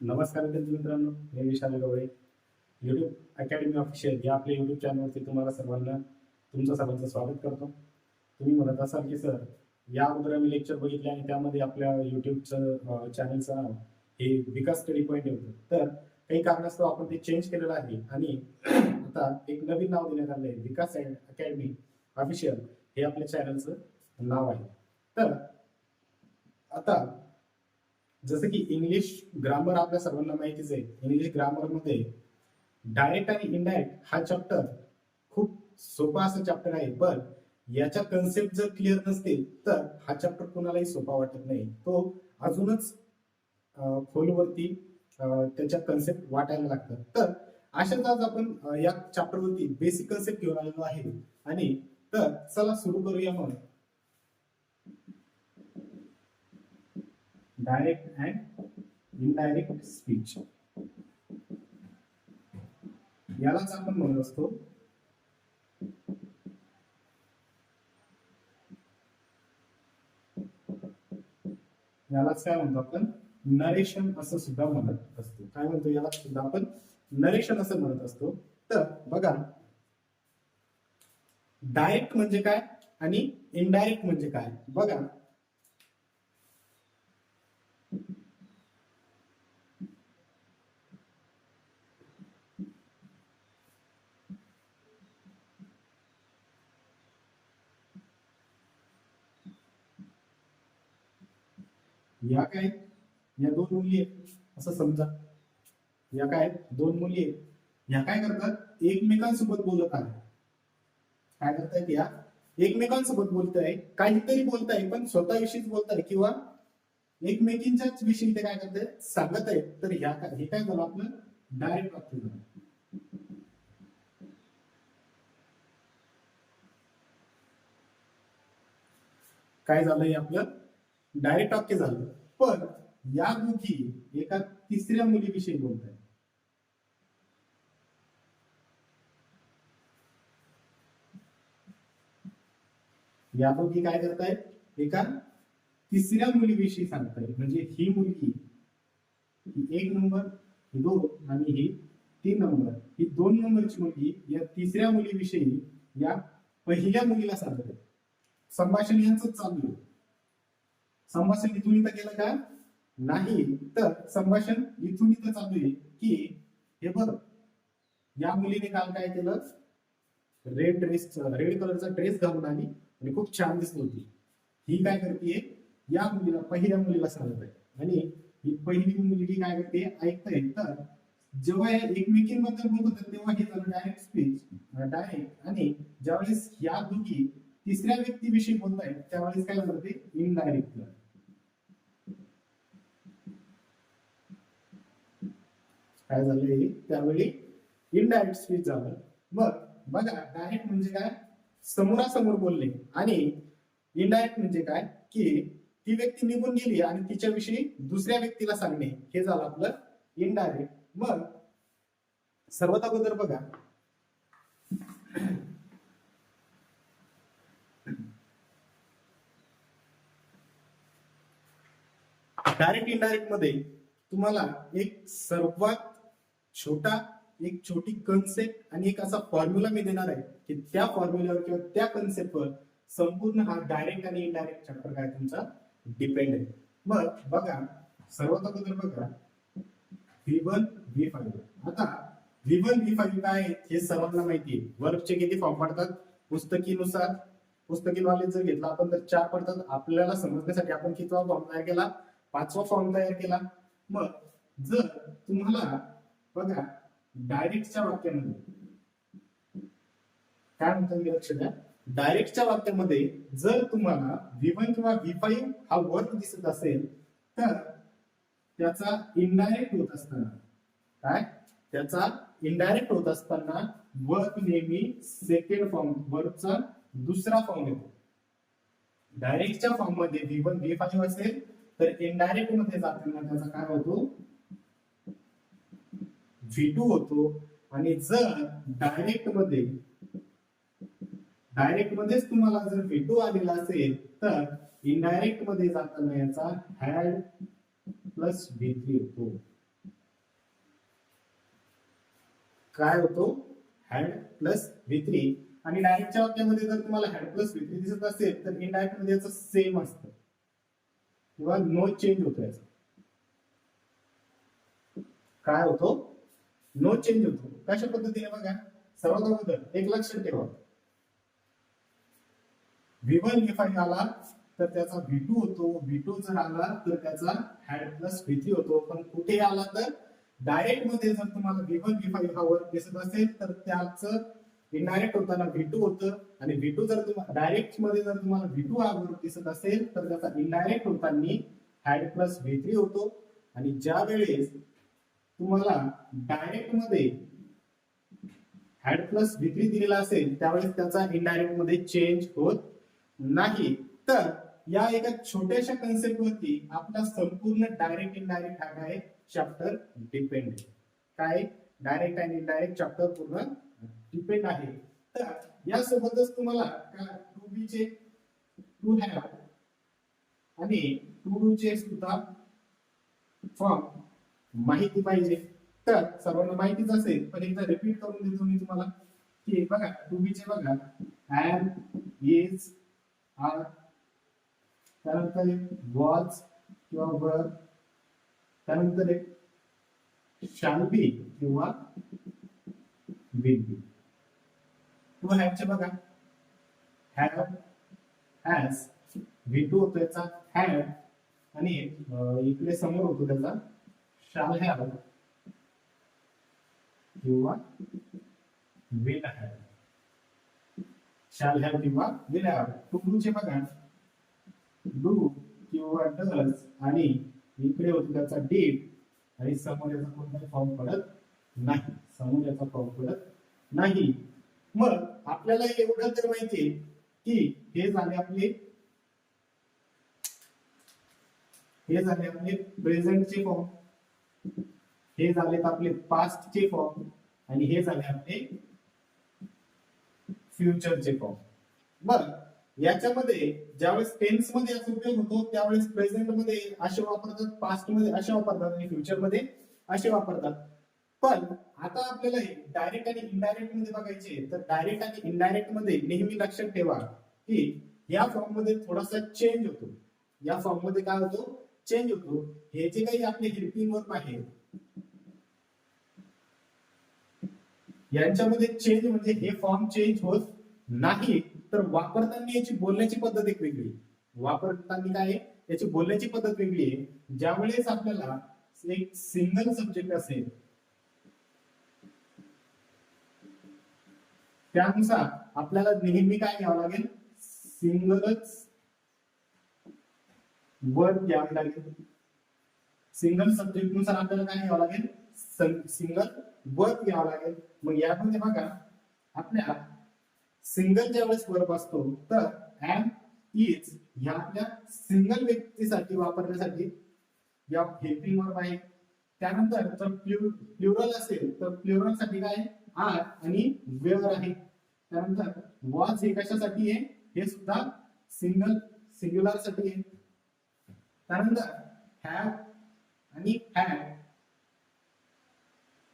नमस्कार विद्यार्थी मित्रांनो, मी विशाल गवळे. युट्यूब अकॅडमी ऑफिशियल या आपल्या युट्यूब चॅनलवरती तुम्हाला सर्वांना तुमचं सर्वांचं स्वागत करतो. तुम्ही म्हणत असाल की सर, या अगोदर आम्ही लेक्चर बघितले आणि त्यामध्ये आपल्या युट्यूबचं चॅनलचं नाव हे विकास स्टडी पॉईंट होतं. तर काही कारणास्तव आपण ते चेंज केलेलं आहे आणि आता एक नवीन नाव देण्यात आलं आहे, विकास अकॅडमी ऑफिशियल हे आपल्या चॅनलचं नाव आहे. तर आता जसं की इंग्लिश ग्रामर आपल्या सर्वांना माहितीच आहे. इंग्लिश ग्रामर मध्ये डायरेक्ट आणि इनडायरेक्ट हा चॅप्टर खूप सोपा असा चॅप्टर आहे, पण याच्या कन्सेप्ट जर क्लिअर नसतील तर हा चॅप्टर कोणालाही सोपा वाटत नाही. तो अजूनच खोलवरती त्याच्या कन्सेप्ट वाटायला लागतात. तर अशाच आज आपण या चॅप्टरवरती बेसिक कन्सेप्ट घेऊन आलेलो आहे. आणि तर चला सुरू करूया मग. डायरेक्ट अँड इनडायरेक्ट स्पीच यालाच आपण म्हणत असतो यालाच काय म्हणतो आपण नरेशन असं सुद्धा म्हणत असतो. काय म्हणतो याला सुद्धा आपण नरेशन असं म्हणत असतो. तर बघा, डायरेक्ट म्हणजे काय आणि इनडायरेक्ट म्हणजे काय. बघा, या काय, या दोन मुली आहेत असं समजा. या काय, दोन मुली आहेत. या काय करतात, एकमेकांसोबत बोलत आहेत. काय करतायत, या एकमेकांसोबत बोलताय, काहीतरी बोलताय, पण स्वतःविषयीच बोलताय किंवा एकमेकींच्याच विषयी ते काय करतायत, सांगत आहेत. तर ह्या हे काय झालं, आपलं डायरेक्ट वाक्य झालं. काय झालंय, आपलं डायरेक्ट वाक्य झालं. पण या दोघी एका तिसऱ्या मुलीविषयी बोलत आहेत. या दोघी काय करतायत, एका तिसऱ्या मुलीविषयी सांगतायत. म्हणजे ही मुलगी, ही 1 नंबर, ही 2 आणि ही 3 नंबर, ही 2 नंबरची मुलगी या तिसऱ्या मुलीविषयी या पहिल्या मुलीला सांगत आहे. संभाषण यांचं चालू आहे. संभाषण इथून इथं केलं का नाही, तर संभाषण इथून इथं चालू आहे की हे बघ, या मुलीने काल काय केलं, रेड कलरचा ड्रेस घालून आली आणि खूप छान दिसत होती. ही काय करते, या मुलीला, पहिल्या मुलीला सांगत आहे. आणि ही पहिली मुलगी काय करते, ऐकते. तर जेव्हा एकमेकींबद्दल बोलत होते तेव्हा हे झालं डायरेक्ट स्पीच, डायरेक्ट. आणि ज्यावेळेस या दोघी तिसऱ्या व्यक्तीविषयी बोलतायत त्यावेळेस काय झालं, ते इनडायरेक्ट. काय झालं, त्यावेळी इनडायरेक्ट स्पीच झालं. मग बघा, डायरेक्ट म्हणजे काय, समोरासमोर बोलणे. आणि इनडायरेक्ट म्हणजे काय, की ती व्यक्ती निघून गेली आणि तिच्याविषयी दुसऱ्या व्यक्तीला सांगणे, हे झालं आपलं इनडायरेक्ट. मग सर्वात अगोदर बघा, डायरेक्ट इनडायरेक्ट मध्ये तुम्हाला एक सर्वात छोटी कन्सेप्ट आणि एक असा फॉर्म्युला मी देणार आहे की त्या फॉर्म्युल्यावर किंवा त्या कन्सेप्टवर संपूर्ण हा डायरेक्ट आणि इनडायरेक्ट चॅप्टर काय तुमचा डिपेंड आहे. मग बघा, सर्वात अगोदर बघा V1 V5. आता V1 V5 काय हे सर्वांना माहिती आहे. वर्कचे किती फॉर्म पडतात, पुस्तकीनुसार, पुस्तकी नॉलेज जर घेतला आपण तर 4 पडतात. आपल्याला समजण्यासाठी आपण कितवा फॉर्म तयार केला, 5वा फॉर्म तयार केला. मग जर तुम्हाला बघा, डायरेक्टच्या वाक्यामध्ये काय म्हणतात, लक्ष द्या. डायरेक्टच्या वाक्यामध्ये जर तुम्हाला V1 किंवा V5 हा वर्क दिसत असेल तर त्याचा इनडायरेक्ट होत असताना काय, त्याचा इनडायरेक्ट होत असताना वर्क नेहमी सेकंड फॉर्म, वर्कचा दुसरा फॉर्म येतो. डायरेक्टच्या फॉर्म मध्ये V1 V5 असेल तर इनडायरेक्ट मध्ये जाताना त्याचा काय होतो, V2 होतो. आणि जर डायरेक्ट मध्येच तुम्हाला जर V2 आलेला असेल तर इनडायरेक्ट मध्ये जाताना याचा हॅड प्लस V3 होतो. काय होतो हॅड प्लस V3 आणि डायरेक्टच्या वाक्यामध्ये जर तुम्हाला हॅड प्लस V3 दिसत असेल तर इनडायरेक्ट मध्ये याचं सेम असतं किंवा नो चेंज होतो याचा काय होतो नो चेंज होतो कशा पद्धतीने बघा सर्वात अगोदर एक लक्षात ठेवा V1 V5 आला तर त्याचा V2 होतो V2 जर आला तर त्याचा हॅड प्लस V3 होतो पण कुठे आला तर डायरेक्ट मध्ये जर तुम्हाला V1 V5 हा वर्क दिसत असेल तर त्याचं इनडायरेक्ट होताना V2 होतं आणि V2 जर तुम्हाला डायरेक्ट मध्ये जर तुम्हाला V2 हा वर्क दिसत असेल तर त्याचा इनडायरेक्ट होताना हॅड प्लस V3 होतो आणि ज्या वेळेस तुम्हाला डायरेक्ट मध्ये हॅड प्लस V3 दिलेला असेल त्यावेळेस त्याचा इनडायरेक्ट मध्ये चेंज होत नाही तर या एका छोट्याशा कन्सेप्ट वरती आपला संपूर्ण डायरेक्ट इनडायरेक्ट हा काय चॅप्टर डिपेंड आहे काय डायरेक्ट आणि इनडायरेक्ट चॅप्टर पूर्ण डिपेंड आहे तर यासोबतच तुम्हाला टू बी चे टू हॅव आणि टू डू चे सुद्धा फॉर्म माहिती पाहिजे तर सर्वांना माहितीच असेल पण एकदा रिपीट करून देतो मी तुम्हाला की बघा टू बी चे बघा एम इज आर त्यानंतर एक वॉज किंवा वर त्यानंतर एक शॅल बी किंवा विल बी टू हॅव चे बघा हॅव हॅज V2 होतो याचा हॅव आणि इकडे समोर होतो त्याचा शॅल हॅव किंवा विल हॅव शॅल हॅव किंवा विल हॅव टू डू चे बघा डू किंवा डज आणि इकडे होतो त्याचा डीड आणि समोर याचा कोणताही फॉर्म पडत नाही समोर याचा फॉर्म पडत नाही मग आपल्याला एवढं तर माहितीये की हे झाले आपले प्रेझेंटचे फॉर्म हे झालेत आपले पास्टचे फॉर्म आणि हे झाले आपले फ्युचरचे फॉर्म बरं याच्यामध्ये ज्यावेळेस टेन्स मध्ये याचा उपयोग होतो त्यावेळेस प्रेझेंट मध्ये असे वापरतात पास्ट मध्ये असे वापरतात आणि फ्युचर मध्ये असे वापरतात पण आता आपल्याला डायरेक्ट आणि इनडायरेक्ट मध्ये बघायचे तर डायरेक्ट आणि इनडायरेक्ट मध्ये नेहमी लक्षात ठेवा की या फॉर्म मध्ये थोडासा चेंज होतो या फॉर्म मध्ये काय होतो चेंज होतो हे जे काही आपले हेल्पिंग वर्ब आहे यांच्यामध्ये चेंज म्हणजे हे फॉर्म चेंज होत नाही तर वापरताना याची बोलण्याची पद्धत एक वेगळी वापरताना काय याची बोलण्याची पद्धत वेगळी आहे ज्यावेळेस आपल्याला एक सिंगल सब्जेक्ट असेल त्यानुसार आपल्याला नेहमी काय घ्यावं लागेल सिंगलच वर्ब घ्यावे लागेल सिंगल सब्जेक्ट नुसार आपल्याला काय घ्यावं लागेल सिंगल वर्ब घ्यावं लागेल मग यामध्ये बघा आपल्या सिंगल ज्यावेळेस वर्ब असतो तर एम इज ह्या आपल्या सिंगल व्यक्तीसाठी वापरण्यासाठी या हेल्पिंग वर्ब आहे त्यानंतर जर प्लुरल असेल तर प्लुरल साठी काय आर आणि वेअर आहे त्यानंतर वॉज हे कशासाठी आहे हे सुद्धा सिंग्युलर साठी आहे त्यानंतर हॅव आणि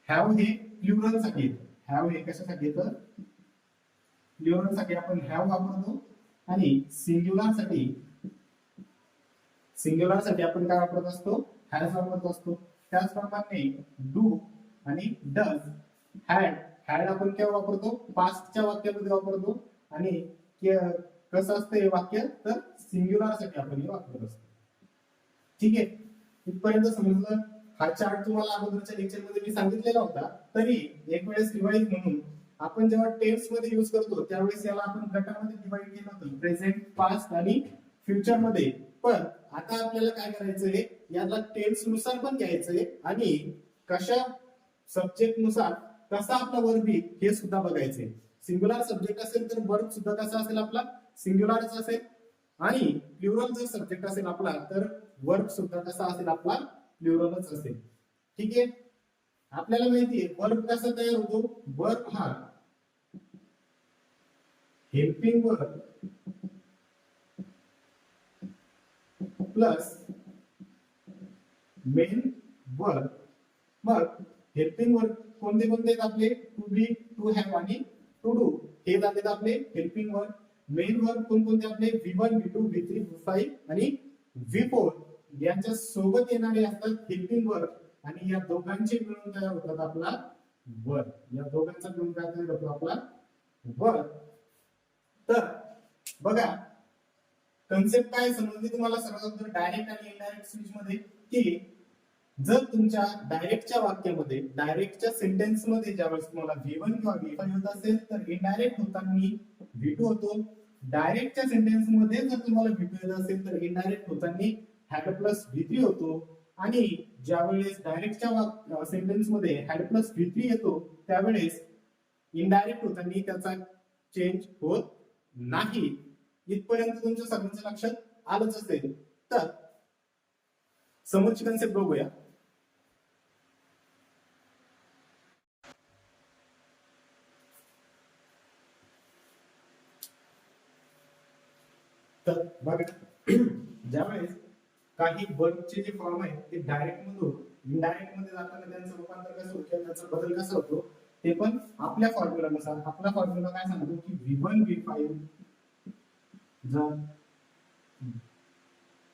हॅव हे प्लुरल साठी येतं हॅव हे कशासाठी येतं प्लुरल साठी आपण हॅव वापरतो आणि सिंग्युलर साठी आपण काय वापरत असतो हॅज वापरत असतो त्याचप्रमाणे डू आणि डज हॅड आपण केव्हा वापरतो पास्टच्या वाक्यामध्ये वापरतो आणि कसं असतं हे वाक्य तर सिंग्युलर साठी आपण हे वापरत असतो ठीक आहे इथपर्यंत समजलं हा चार्ट तुम्हाला अगोदरच्या लेक्चर मध्ये मी सांगितलेला होता तरी एक वेळेस रिवाइज म्हणून आपण जेव्हा टेन्स मध्ये यूज करतो त्यावेळेस याला आपण गटामध्ये डिवाइड केलं होतं प्रेझेंट पास्ट आणि फ्युचर मध्ये पण आता आपल्याला काय करायचंय याला टेन्स नुसार पण घ्यायचंय आणि कशा सब्जेक्ट नुसार कसा आपला वर्ब हे सुद्धा बघायचंय सिंग्युलर सब्जेक्ट असेल तर वर्ब सुद्धा कसा असेल आपला सिंग्युलरच असेल आणि प्लुरल जर सब्जेक्ट असेल आपला तर वर्ब सुद्धा कसा असेल आपला प्लुरलच असेल ठीक आहे आपल्याला माहिती आहे वर्ब कसा तयार होतो वर्ब हा helping verb plus main verb मग हेल्पिंग वर्ब कोणते कोणते आहेत आपले? टू बी, टू हॅव आणि टू डू हे जातात आपले हेल्पिंग वर्ब. मेन वर्ब कोणकोणते आपले? V1 V2 V3 V5 आणि V4 यांच्या सोबत येणारे असतात हेल्पिंग वर्ब आणि या दोघांचे मिळून तयार होतात आपला वर्ब. या दोघांचा मिळून काय तयार होतो आपला वर्ब. तर बघा कन्सेप्ट काय समजली तुम्हाला सर्वात डायरेक्ट आणि इनडायरेक्ट स्पीच मध्ये की जर तुमच्या डायरेक्टच्या वाक्यामध्ये डायरेक्टच्या सेंटेन्स मध्ये ज्यावेळेस तुम्हाला V1 किंवा V5 होत असेल तर इनडायरेक्ट होताना V2 होतो. डायरेक्टच्या सेंटेन्स मध्ये जर तुम्हाला V2 येत असेल तर इनडायरेक्ट होताना हॅड प्लस V3 होतो आणि ज्यावेळेस डायरेक्टच्या सेंटेन्स मध्ये हॅड प्लस V3 येतो त्यावेळेस इनडायरेक्ट होताना त्याचा चेंज होत नाही. इथपर्यंत तुमच्या सगळ्यांच्या लक्षात आलंच असेल. तर समोरची कन्सेप्ट बघूया. तर बघा ज्यावेळेस काही वर्बचे जे फॉर्म आहेत ते डायरेक्ट मधून इनडायरेक्ट मध्ये जाताना त्यांचं रूपांतर कसं होतं किंवा त्याचा बदल कसा होतो ते पण आपल्या फॉर्म्युलानुसार. आपला फॉर्म्युला काय सांगतो की V1 V5 जर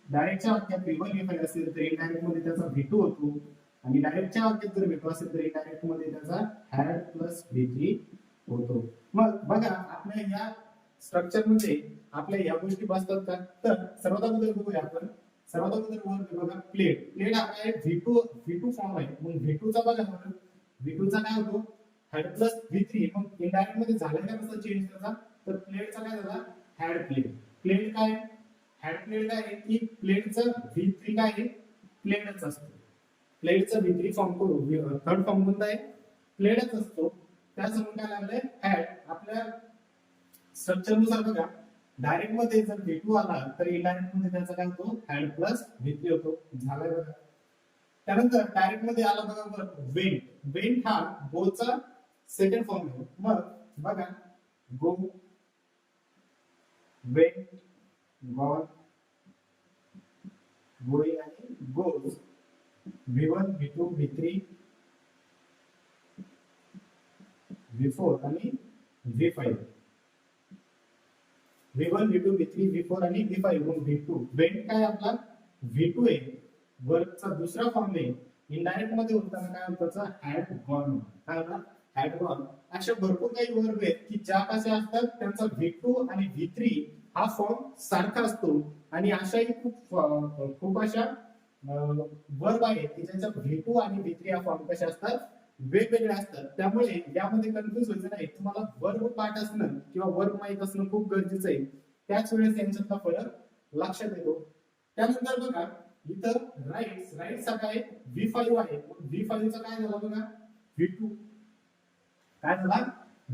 डायरेक्टच्या वाक्यात V1 V5 असेल तर इनडायरेक्ट मध्ये त्याचा V2 होतो आणि डायरेक्टच्या वाक्यात जर V2 असेल तर इनडायरेक्ट मध्ये त्याचा हॅड प्लस V3 होतो. मग बघा आपल्या या स्ट्रक्चर मध्ये आपल्या या गोष्टी बसतात का? तर सर्वात अगोदर बघूया आपण. सर्वात अगोदर वर बघा प्लेट. प्लेट हा काय V2 फॉर्म आहे. मग V2 चा बघा बरं V2 चा काय होतो हॅड प्लस V3. मग इनडायरेक्ट मध्ये झाला का कसा चेंज त्याचा? तर प्लेटचा काय झाला हॅड प्लेट. प्लेट काय हॅड प्लेट काय आहे की प्लेटचा V3 काय आहे प्लेटच असतो. प्लेटचा V3 फॉर्म करू थर्ड फॉर्म कोणता आहे प्लेटच असतो. त्यासमोर काय लागलंय हॅड. आपल्या स्ट्रक्चर नुसार बघा डायरेक्ट मध्ये जर V2 आला तर इनडायरेक्ट मध्ये त्याचा काय होतो हॅड प्लस V3 होतो. झालंय बघा. त्यानंतर डायरेक्ट मध्ये आला बघा बरं वेंट. वेंट हा गोचा सेकंड फॉर्म आहे. मग बघा गो वेंट गॉन गोइंग आणि goes. V1 V2 V3 V4 आणि V5. V1 V2 V3 V4 आणि V5. मग V2 वेंट काय आपला V2 आहे. वर्बचा दुसरा फॉर्म आहे. इनडायरेक्ट मध्ये होताना काय होतं त्याचा हॅड गॉन. काय होता हॅड गॉन. अशा भरपूर काही वर्ब आहेत की ज्या कशा असतात त्यांचा V2 आणि V3 हा फॉर्म सारखा असतो आणि अशाही खूप अशा वर्ब आहेत की ज्यांचा V2 आणि V3 हा फॉर्म कशा असतात वेगवेगळे असतात. त्यामुळे यामध्ये कन्फ्युज व्हायचं नाही. तुम्हाला वर्ब पाठ असणं किंवा वर्ब माहित असणं खूप गरजेचं आहे. त्याच वेळेस यांच्यातला फरक लक्षात येतो. त्यानंतर बघा इथं राईट्स काय V5 आहे. V5 चा काय झाला बघा V2. काय झाला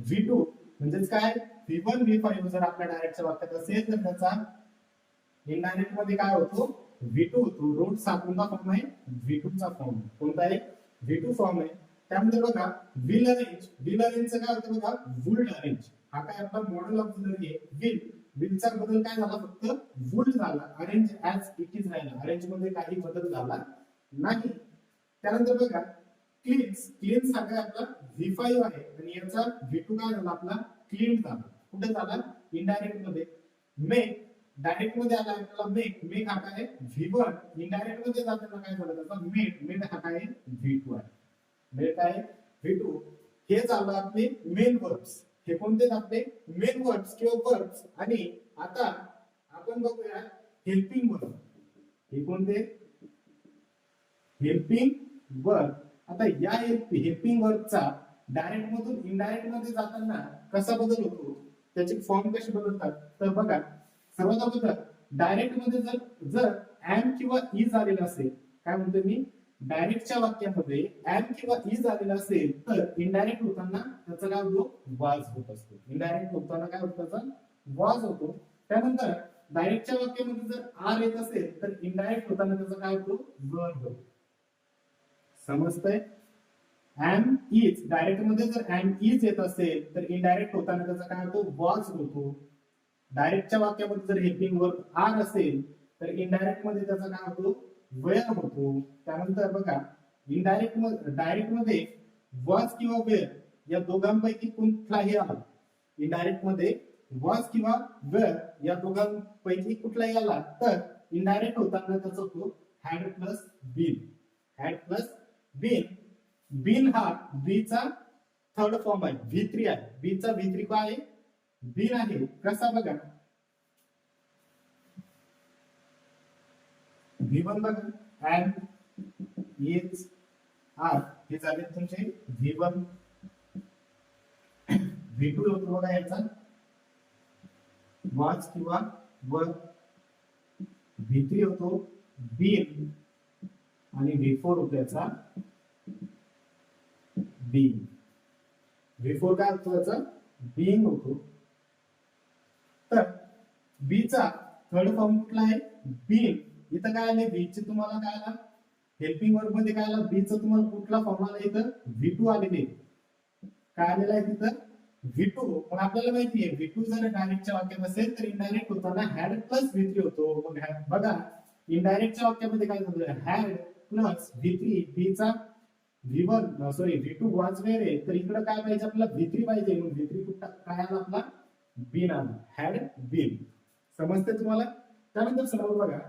V2 म्हणजेच काय V1 V5 जर आपल्या डायरेक्टच्या वाक्यात असेल तर त्याचा इनडायरेक्ट मध्ये काय होतो V2 होतो. रूट चा कोणता फॉर्म आहे V2 चा फॉर्म. कोणता आहे V2 फॉर्म आहे. त्यानंतर बघा विल अरेंज. विल अरेंज काय होतं बघा वुल्ड अरेंज. हा काय आपला मॉडेल ऑक्झिलरी आहे. विलचा बदल काय झाला फक्त वुल्ड झाला. अरेंज ऍज इट इज राहिला. अरेंज मध्ये काही बदल झाला नाही. त्यानंतर बघा क्लीन्स हा काय आपला V5 आहे आणि याचा V2 काय झाला आपला क्लीन झाला. कुठे झाला इनडायरेक्ट मध्ये. मेक डायरेक्ट मध्ये आला आपल्याला मेक हा काय V1. इनडायरेक्ट मध्ये जाताना काय झालं त्याचा मेड हा काय V2 आहे. मेड काय V2. हे झालं आपले मेन वर्ब्स. हे कोणते आपले मेन वर्ब्स किंवा वर्ब्स. आणि आता आपण बघूया हेल्पिंग वर्ब. हे कोणते हेल्पिंग वर्ब. आता या हेल्पिंग वर्बचा डायरेक्ट मधून इनडायरेक्ट मध्ये जाताना कसा बदल होतो त्याचे फॉर्म कसे बदलतात. तर बघा सर्वात अगोदर डायरेक्ट मध्ये जर एम किंवा इज आलेला असेल काय म्हणतो मी डायरेक्टच्या वाक्यामध्ये एम किंवा इज आलेला असेल तर इनडायरेक्ट होताना त्याचा काय होतो वाज होत असतो. इनडायरेक्ट होताना काय होतं त्याचा वाज होतो. त्यानंतर डायरेक्टच्या वाक्यामध्ये जर आर येत असेल तर इनडायरेक्ट होताना त्याचा काय होतो वर्ब होतो. समजतंय. एम इज डायरेक्ट मध्ये जर एम इज येत असेल तर इनडायरेक्ट होताना त्याचा काय होतो वॉज होतो. डायरेक्टच्या वाक्यामध्ये जर हेल्पिंग वर्ब आर असेल तर इनडायरेक्ट मध्ये त्याचा काय होतो वेअर होतो. त्यानंतर बघा इनडायरेक्ट डायरेक्ट मध्ये वॉज किंवा वेअर या दोघांपैकी कुठलाही आला, इनडायरेक्ट मध्ये वॉज किंवा वेअर या दोघांपैकी कुठलाही आला तर इनडायरेक्ट होताना त्याचा होतो had plus been. Had plus been. Been हा बी चा थर्ड फॉर्म आहे, V3 आहे. बी चा V3 काय आहे? बीन आहे. कसा बघा, V1 बघा, and is आर हे झाले तुमचे V1. V2 होतो बघा याचा वॉज किंवा वर. V3 होतो बीन आणि V4 होतो याचा बीइंग. V4 काय होतो याचा बीइंग होतो. तर बी चा थर्ड फॉर्म कुठला आहे? बीइंग. इथं काय आले बी चे तुम्हाला काय आला हेल्पिंग वर्ब मध्ये काय आला बी चा तुम्हाला कुठला फॉर्म आला इथं V2 आलेले. काय आलेला आहे तिथं V2. पण आपल्याला माहिती आहे V2 जर डायरेक्टच्या वाक्यात असेल तर इनडायरेक्ट होताना हॅड प्लस V3 होतो. मग बघा इनडायरेक्टच्या वाक्यामध्ये काय झालं हॅड प्लस V3. बी चा V1 sorry V2 was were आहे तर इकडे काय पाहिजे आपल्याला V3 पाहिजे. मग V3 कुठला काय आला आपला बीन आला, हॅड बीन. समजते तुम्हाला? त्यानंतर समोर बघा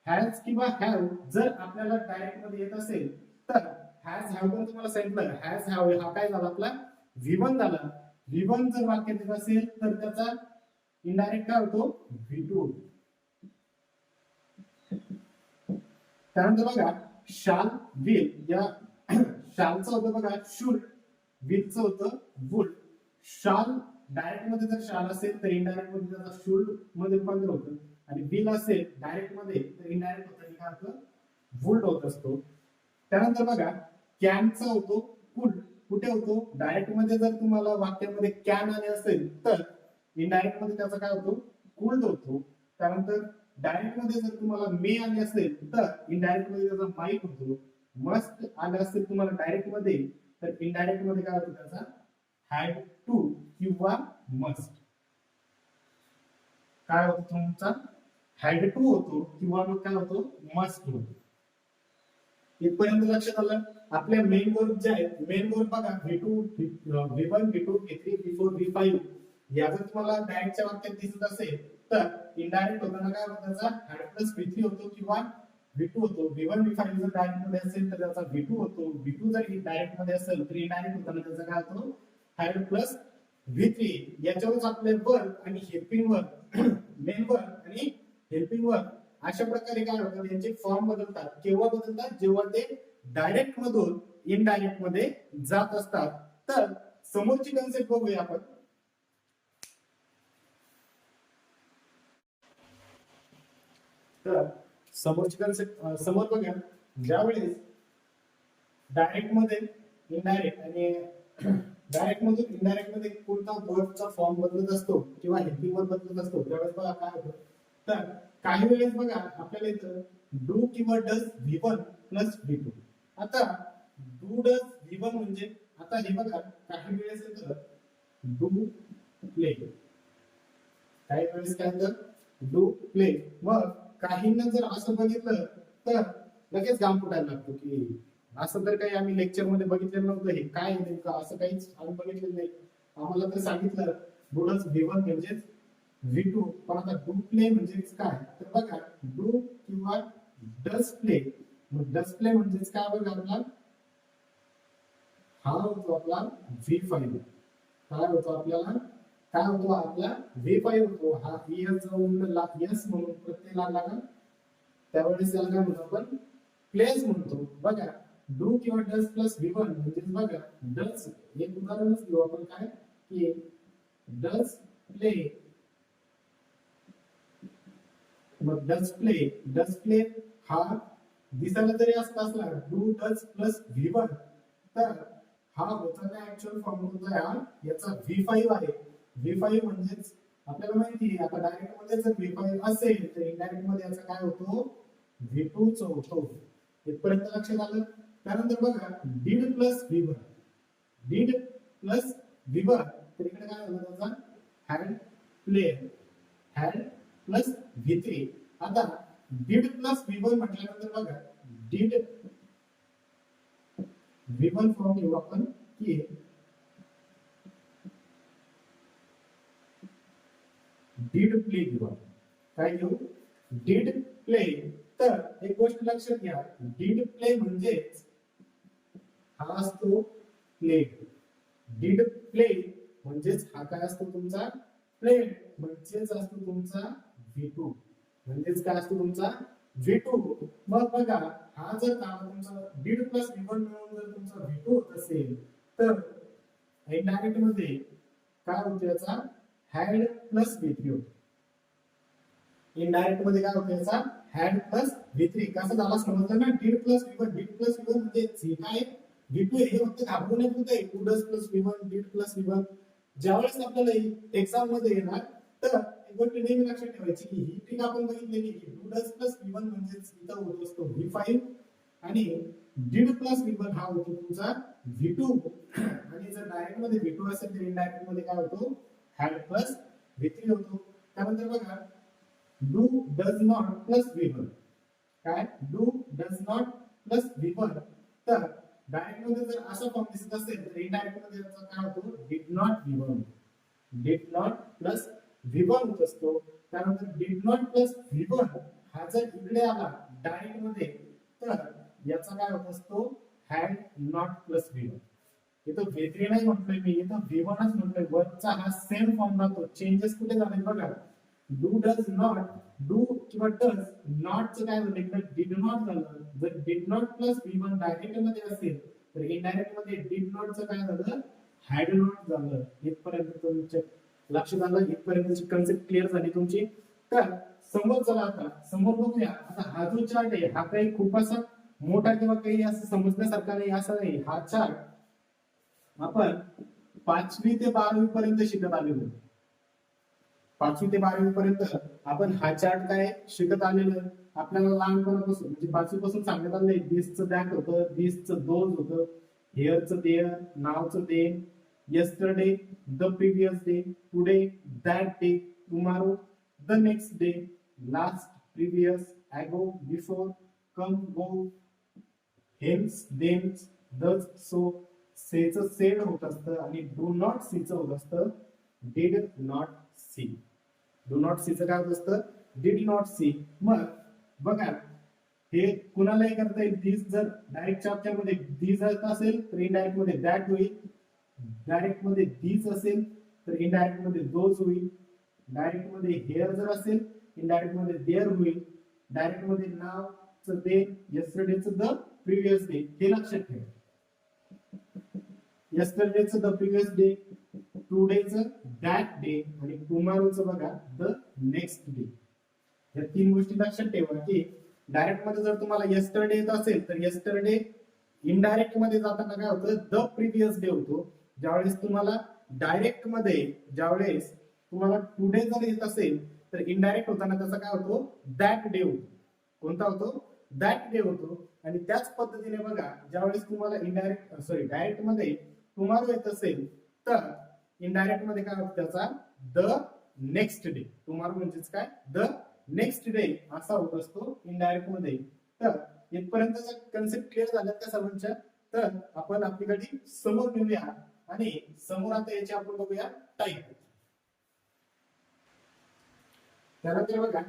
हॅज किंवा हॅव जर आपल्याला डायरेक्ट मध्ये येत असेल तर हॅज हॅव पण तुम्हाला सांगितलं हॅज हॅव हा काय झाला आपला V1 झाला. V1 जर वाक्यात येत असेल तर त्याचा इनडायरेक्ट काय होतो V2. त्यानंतर बघा शाल विल या शालचं होतं बघा शुड, विलचं होतं वुड. शाल डायरेक्ट मध्ये जर शाल असेल तर इनडायरेक्ट मध्ये त्याचा शुड मध्ये रूपांतर होतं आणि विल असेल डायरेक्ट मध्ये तर इनडायरेक्ट होतं काय होतं वुड होत असतो. त्यानंतर बघा कॅनचा होतो कुड. कुठे होतो डायरेक्ट मध्ये जर तुम्हाला वाक्यामध्ये कॅन आले असेल तर इनडायरेक्ट मध्ये त्याचा काय होतो कुल्ड होतो. त्यानंतर डायरेक्ट मध्ये जर तुम्हाला मे आले असेल तर इनडायरेक्ट मध्ये त्याचा माईट होतो. मस्ट आले असेल तुम्हाला डायरेक्ट मध्ये तर इनडायरेक्ट मध्ये काय होतो त्याचा हॅड टू किंवा मस्ट. काय होतो तुमचा हॅड टू होतो किंवा मग काय होतो मस्ट होतो. इथपर्यंत लक्षात आलं? आपल्या मेन वर्ब जे आहेत मेन वर्ब बघा V2 V1 V2 V3 V4 V5 या जर तुम्हाला डायरेक्टच्या वाक्यात दिसत असेल तर इनडायरेक्ट होताना काय होतं त्याचा हॅड प्लस V3 होतो किंवा V2 होतो. V1 V5 जर डायरेक्ट मध्ये असेल तर त्याचा V2 होतो. V2 जर डायरेक्ट मध्ये असेल तर इनडायरेक्ट होताना त्याचा काय होतो हॅड प्लस V3. याच्यावरच आपले वर्ब आणि हेल्पिंग वर्ब मेन वर्ब आणि हेल्पिंग वर्ब अशा प्रकारे काय होतं त्यांचे फॉर्म बदलतात. केव्हा बदलतात जेव्हा ते डायरेक्ट मधून इनडायरेक्ट मध्ये जात असतात. तर समोरची कन्सेप्ट बघूया आपण. तर समोरची कन्सेप्ट समोर बघा ज्यावेळेस डायरेक्ट मध्ये इनडायरेक्ट आणि डायरेक्ट मधून इनडायरेक्ट मध्ये कोणता वर्बचा फॉर्म बदलत असतो किंवा हेल्पिंग वर्ब बदलत असतो त्यावेळेस बघा काय होतं. तर काही वेळेस बघा आपल्याला इथं डू किंवा डज V1 प्लस V2. आता डू डज V1 म्हणजे आता हे बघा काही वेळेस येतं डू प्ले. काही वेळेस काय होतं डू प्ले. मग काहींना जर असं बघितलं तर लगेच घाम फुटायला लागतो की असं तर काही आम्ही लेक्चर मध्ये बघितलेलं नव्हतं. हे काय नेमकं असं काहीच आम्ही बघितलेलं नाही. आम्हाला तर सांगितलं डू डज V1 म्हणजेच V2. पण आता डू प्ले म्हणजेच काय तर बघा डू किंवा डज प्ले. मग डज प्ले म्हणजेच काय बघा आपला हा होतो आपला V5. काय होतो आपल्याला काय होतो आपला V5 होतो. हा यस जाऊन यस म्हणून प्रत्यय लागला ना त्यावेळेस त्याला काय म्हणतो आपण प्लेस म्हणतो. बघा डू किंवा डज प्लस V1 म्हणजे बघा डज एक उदाहरणच घेऊ आपण काय की डज प्ले. मग डज प्ले हा दिसायला जरी असला डू डज प्लस V1 तर हा होता काय ऍक्च्युअल फॉर्म होता याचा V5 आहे. V5 म्हणजेच आपल्याला माहिती आहे आता डायरेक्ट मध्ये जर V5 असेल तर इनडायरेक्ट मध्ये याचा काय होतो V2 च होतो. इथपर्यंत लक्षात आलं? त्यानंतर बघा did प्लस V1 तर इकडे काय होतं त्याचा हॅड प्लस V3. आता did प्लस V1 म्हटल्यानंतर बघा did V1 फॉर्म घेऊ आपण की did प्ले घेऊ आपण. काय घेऊ? did play. तर एक गोष्ट लक्षात घ्या, did प्ले म्हणजे हा असतो प्ले. did प्ले म्हणजेच हा काय असतो तुमचा प्ले, म्हणजेच असतो तुमचा V2. म्हणजेच काय असतो तुमचा V2. मग बघा, हा जर का तुमचा did प्लस V1 मिळून जर तुमचा V2 होत असेल तर इनडायरेक्ट मध्ये काय होतं याचा had प्लस V3 होतो. इनडायरेक्ट मध्ये काय होतं याचा had प्लस V3. कसं झाला समजलं ना? did plus V1, did plus V1 म्हणजे हे काय V2 हे फक्त घाबरू नये होते 2 does plus V1, did plus V1. ज्यावेळेस आपल्याला एक्झाम मध्ये येणार तर एक गोष्ट नेहमी लक्षात ठेवायची की ही ट्रिक आपण बघितलेली की 2 does प्लस V1 म्हणजे इथं होत असतो V5 आणि did प्लस V1 हा होतो तुमचा V2. आणि जर डायरेक्ट मध्ये V2 असेल तर इनडायरेक्ट मध्ये काय होतो had प्लस V3 होतो. त्यानंतर बघा do does not plus V1. काय do does not plus V1. तर डायरेक्ट मध्ये जर असा फॉर्म दिसत असेल तर इनडायरेक्ट मध्ये याचा काय होतो did not V1. did not plus V1 होत असतो. त्यानंतर did not प्लस V1 हा जर इकडे आला डायरेक्ट मध्ये तर याचा काय होत असतो had not प्लस V1. इथं V3 नाही म्हटलोय मी, इथं V1 च म्हटलोय. वरचा हा सेम फॉर्म राहतो. चेंजेस कुठे झाले बघा. डू डज नॉट, डू किंवा डज नॉट चं काय झालं इकडे डिड नॉट झालं. जर did not plus V1 direct मध्ये असेल तर इनडायरेक्ट मध्ये डिड नॉट चं काय झालं हॅड नॉट झालं. इथपर्यंत तुमच्या लक्षात आलं, इथपर्यंतची कन्सेप्ट क्लिअर झाली तुमची. तर समोर चला आता समोर बघूया. आता हा जो चार्ट आहे हा काही खूप असा मोठा किंवा काही असं समजण्यासारखा नाही, असं नाही. हा चार्ट आपण 5वी ते 12वी पर्यंत शिकत आलेलो. 5वी ते 12वी पर्यंत आपण हा चार्ट काय शिकत आलेलो. आपल्याला लहानपणापासून म्हणजे 5वी पासून सांगण्यात आलंय दिसचं दॅट होतं, दिसचं दोज होतं, हेअरचं देअर, नावचं दे, yesterday, the previous day, today, that day, tomorrow, the next day, last, previous, ago, before, come, go, hence, thence, thus, so, sayचं said होत असतं आणि do not see चं होत असतं did not see. do not see चं काय होत असतं did not see. मग बघा हे कुणालाही करता येईल. दिस जर डायरेक्ट चॅप्टर मध्ये दिस असेल तर इनडायरेक्ट मध्ये दॅट होईल. डायरेक्ट मध्ये दीज असेल तर इनडायरेक्ट मध्ये दोज होईल. डायरेक्ट मध्ये हेअर जर असेल इनडायरेक्ट मध्ये देअर होईल. डायरेक्ट मध्ये नाव च दे, यस्टरडेच द, प्रिव्हियस डे. हे लक्षात ठेवा. यस्टरडेच द प्रिव्हियस डे, टुडेच दॅट डे आणि टुमॉरोचं बघा द नेक्स्ट डे. या 3 गोष्टी लक्षात ठेवा की डायरेक्ट मध्ये जर तुम्हाला यस्टरडे येत असेल तर यस्टरडे इनडायरेक्ट मध्ये जाताना काय होतं द प्रिव्हियस डे होतो. ज्यावेळेस तुम्हाला डायरेक्ट मध्ये ज्यावेळेस तुम्हाला टुडे जर येत असेल तर इनडायरेक्ट होताना त्याचा काय होतो दॅट डे होतो. कोणता होतो दॅट डे होतो. आणि त्याच पद्धतीने बघा ज्यावेळेस तुम्हाला डायरेक्ट मध्ये टुमॉरो येत असेल तर इनडायरेक्ट मध्ये काय होतं त्याचा द नेक्स्ट डे. टुमॉरो म्हणजेच काय द नेक्स्ट डे असा होत असतो इनडायरेक्ट मध्ये. तर इथपर्यंतचा कन्सेप्ट क्लिअर झाला का सर्वांच्या? तर आपण आपली गाडी समोर नेऊया आणि समोर आता याचे आपण बघूया टाईप. त्यानंतर बघा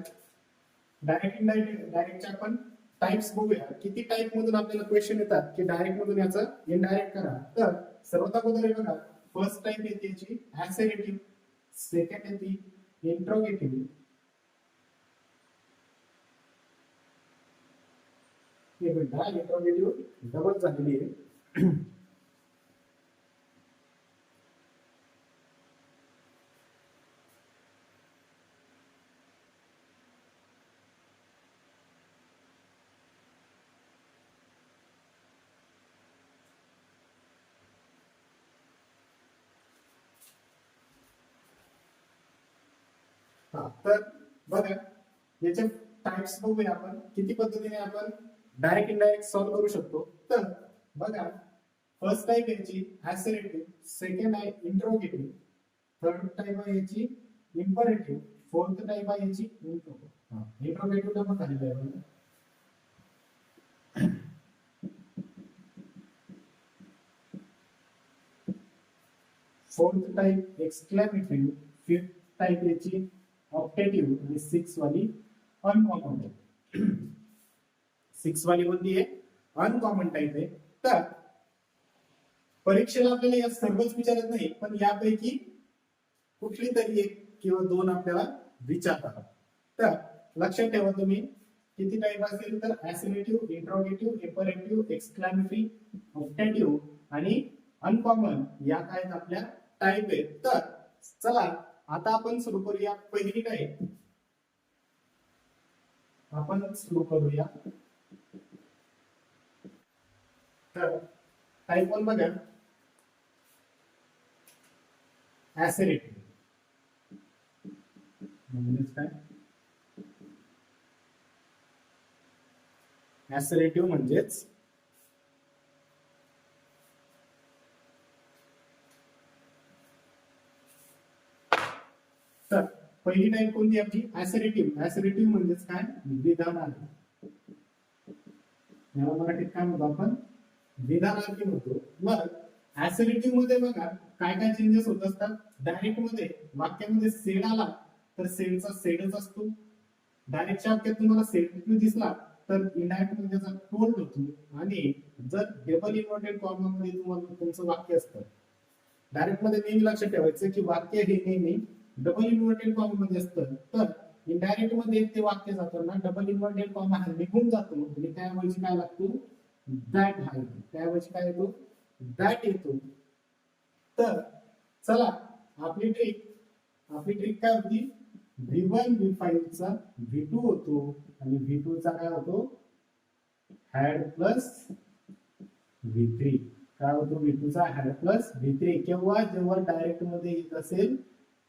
डायरेक्ट इनडायरेक्ट डायरेक्टचे आपण टाइप्स बघूया. किती टाइप मधून आपल्याला क्वेश्चन येतात की डायरेक्ट मधून याचं इनडायरेक्ट करा. तर सर्वात अगोदर बघा फर्स्ट टाइप येते याची ऍसर्टिव्ह, सेकंड येते इंट्रोगेटिव्ह, हे बेटा इंट्रोगेटिव्ह डबल झालेली आहे. तर बघा याचे टाइप्स बघूया आपण किती पद्धतीने आपण डायरेक्ट इनडायरेक्ट सॉल्व्ह करू शकतो. तर बघा फर्स्ट टाइप याची ऍसर्टिव्ह, सेकंड आहे इंट्रोगेटिव्ह, थर्ड टाइप आहे याची इंपरेटिव्ह, फोर्थ टाइप आहे याची इंट्रोगेटिव्ह डबल झालेली आहे. Fourth type exclamatory, fifth type याची ऑप्टेटिव्ह आणि सिक्स वाली अनकॉमन टाइप. सिक्स वाली कोणती आहे? अनकॉमन टाइप आहे. तर परीक्षेला आपल्याला या सर्वच विचारत नाही, पण यापैकी कुठली तरी एक किंवा दोन आपल्याला विचारतात. तर लक्षात ठेवा तुम्ही किती टाइप असेल तर ऍसिनेटिव्ह, इंट्रोगेटिव्ह, इम्परेटिव्ह, एक्सक्लेमेटरी, ऑप्टेटिव्ह आणि अनकॉमन या काय आपल्या टाइप आहेत. तर चला आता आपण सुरू करूया पहिली टाइप. आपण सुरू करूया. तर टाइप 1 बघा, ऍसिडिटी म्हणजेच काय? ऍसिडिटिव्ह म्हणजेच तर पहिली टाइप कोणती आपली? ऍसिडिटिव्ह. ऍसिडिटिव्ह म्हणजेच काय? विधानार्थी. याला मराठीत काय म्हणतो आपण? विधानार्थी म्हणतो. मग ऍसिडिटिव्ह मध्ये बघा काय काय चेंजेस होत असतात. डायरेक्ट मध्ये वाक्यामध्ये सेड आला तर सेडचा सेडच असतो. डायरेक्टच्या वाक्यात तुम्हाला सेड दिसला तर इनडायरेक्ट मध्ये त्याचा टोल्ड होतो. आणि जर डबल इन्व्हर्टेड कॉमा मध्ये तुम्हाला तुमचं वाक्य असतं, डायरेक्ट मध्ये नेहमी लक्षात ठेवायचं की वाक्य हे नेहमी डबल इन्व्हर्टेड कॉमा मध्ये असतं. तर इनडायरेक्ट मध्ये ते वाक्य जाताना डबल इन्व्हर्टेड कॉमा हा निघून जातो आणि त्याऐवजी काय लागतो? दॅट हा येतो. त्याऐवजी काय येतो? दॅट येतो. तर चला आपली ट्रिक काय होती? V1 V5 चा V2 होतो आणि V2 चा काय होतो? Had plus V3. काय होतो? V2 चा हॅड प्लस V3. केव्हा? जेव्हा डायरेक्ट मध्ये येत असेल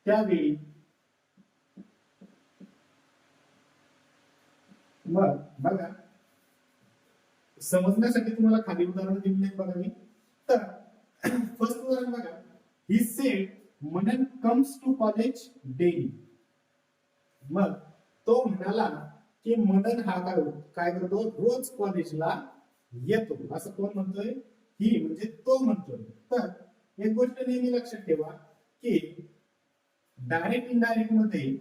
त्यावेळी. मग बघा समजण्यासाठी तुम्हाला खाली उदाहरण दिले बघा मी. तर फर्स्ट उदाहरण बघा. ही सेड मनन कम्स टू कॉलेज डेली. मग तो म्हणाला की मनन हा काय करतो? रोज कॉलेजला येतो. असं कोण म्हणतोय? ही म्हणजे तो म्हणतोय. तर एक गोष्ट नेहमी लक्षात ठेवा की डायरेक्ट इनडायरेक्ट मध्ये